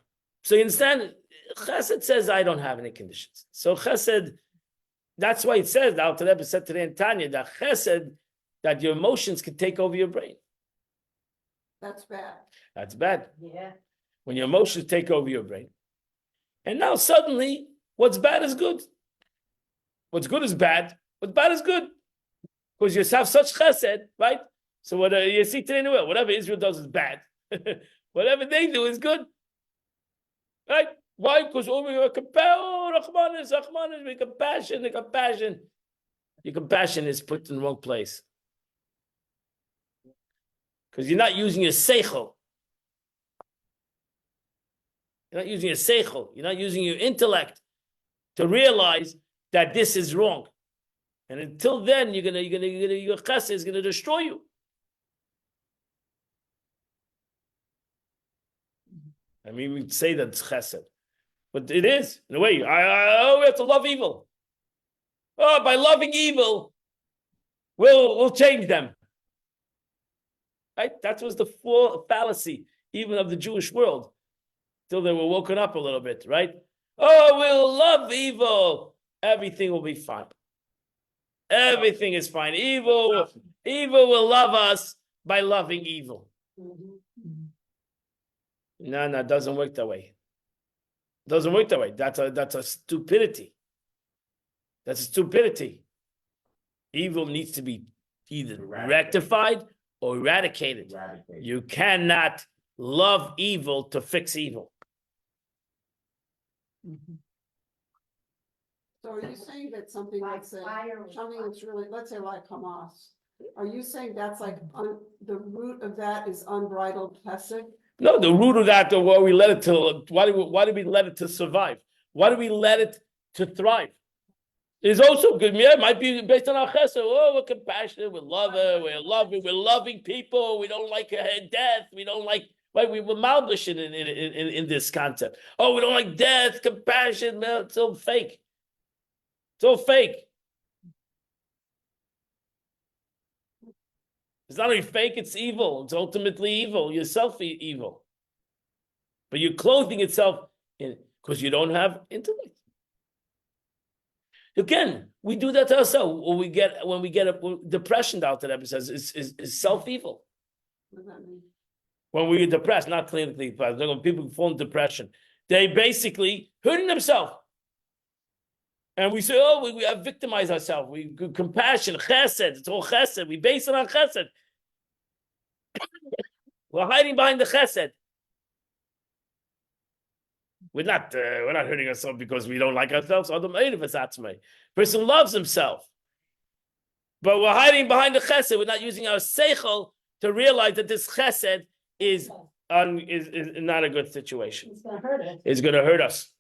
So you understand, chesed says I don't have any conditions. So chesed, that's why it says, the Alter Rebbe said today in Tanya, that chesed, that your emotions can take over your brain. That's bad. That's bad. Yeah. When your emotions take over your brain. And now suddenly, what's bad is good. What's good is bad. What's bad is good. Because you have such chesed, right? So what you see today in the world, whatever Israel does is bad. Whatever they do is good. Right? Why? Because we compassion, the compassion. Your compassion is put in the wrong place. Because you're not using your seichel. You're not using your seichel. You're not using your intellect to realize that this is wrong. And until then, your chesed is gonna destroy you. I mean, we say that it's chesed, but it is in a way. We have to love evil. Oh, by loving evil, we'll change them. Right? That was the full fallacy, even of the Jewish world, till they were woken up a little bit. Right? Oh, we'll love evil. Everything will be fine. Everything is fine. Evil will love us by loving evil. Mhm. No, it doesn't work that way. Doesn't work that way. That's a stupidity. That's a stupidity. Evil needs to be either rectified or eradicated. You cannot love evil to fix evil. So are you saying that something like something that's really, let's say like Hamas, are you saying that's like the root of that is unbridled chesed? No, the root of that, why we let it to, why do we let it to survive? Why do we let it to thrive? It's also good. Yeah, it might be based on our chesed. Oh, we're compassionate, we're loving people. We don't like death. We don't like, right? We were malnourished in this concept. Oh, we don't like death, compassion. No, it's all fake. It's all fake. It's not only fake, it's evil. It's ultimately evil. Yourself evil. But you're clothing itself in because you don't have intellect. Again, we do that to ourselves. When we get a depression out that episode is self-evil. What does that mean? When we're depressed, not clinically, but when people fall in depression, they basically hurting themselves. And we say, oh, we have victimized ourselves. We compassion, chesed, it's all chesed. We base it on chesed. We're hiding behind the chesed. We're not hurting ourselves because we don't like ourselves. Person loves himself. But we're hiding behind the chesed. We're not using our seichel to realize that this chesed is not a good situation. It's gonna hurt us. It's going to hurt us.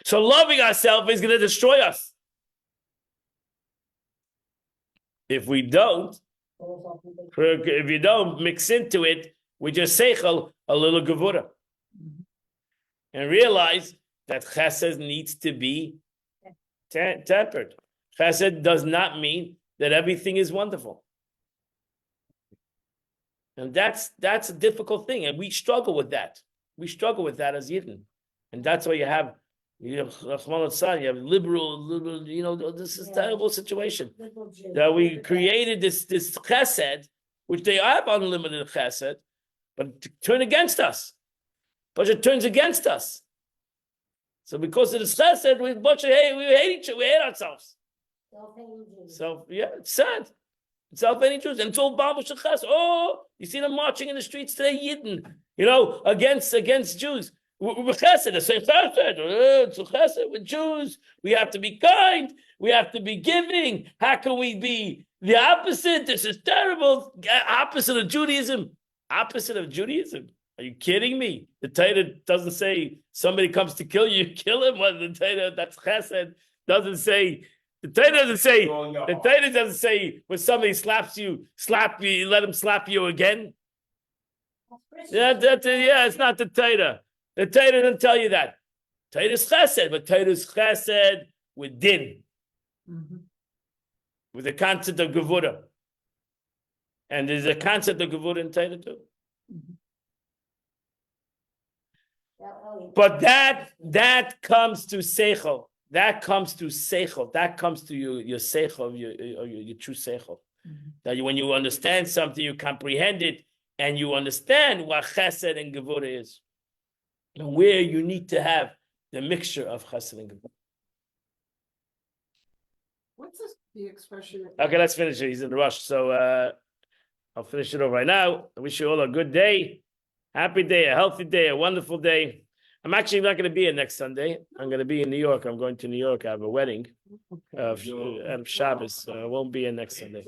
So loving ourselves is going to destroy us. If you don't mix into it with your seichel a little gevura. And realize that chesed needs to be tempered. Chesed does not mean that everything is wonderful. And that's a difficult thing. And we struggle with that. We struggle with that as Yidden. And that's why you have liberal, this is a terrible situation. That we created this chesed, which they have unlimited chesed, but to turn against us. But it turns against us. So because of this chesed, we hate each other, we hate ourselves. So yeah, it's sad. It's self-hating Jews. And it's all Babu Shechas. Oh, you see them marching in the streets today, Yidden, against Jews. We're chesed, the same chesed. It's a chesed with Jews. We have to be kind. We have to be giving. How can we be the opposite? This is terrible. Opposite of Judaism. Opposite of Judaism. Are you kidding me? The Torah doesn't say somebody comes to kill you, kill him. What the Torah, that's chesed, doesn't say. The Torah doesn't say when somebody slaps you, let him slap you again. Yeah, it's not the Torah. The Torah doesn't tell you that. Torah is chesed, but Torah is chesed with din, with the concept of gevura, and there's a concept of gevura in Torah too. But that comes to seichel. That comes to seichel. That comes to your seichel, your true seichel. That when you understand something, you comprehend it, and you understand what chesed and gevura is, and where you need to have the mixture of chesed and gevura. What's the expression? Okay, let's finish it. He's in a rush, so I'll finish it over right now. I wish you all a good day, happy day, a healthy day, a wonderful day. I'm actually not going to be here next Sunday. I'm going to be in New York. I'm going to New York. I have a wedding of Shabbos. So I won't be here next Sunday.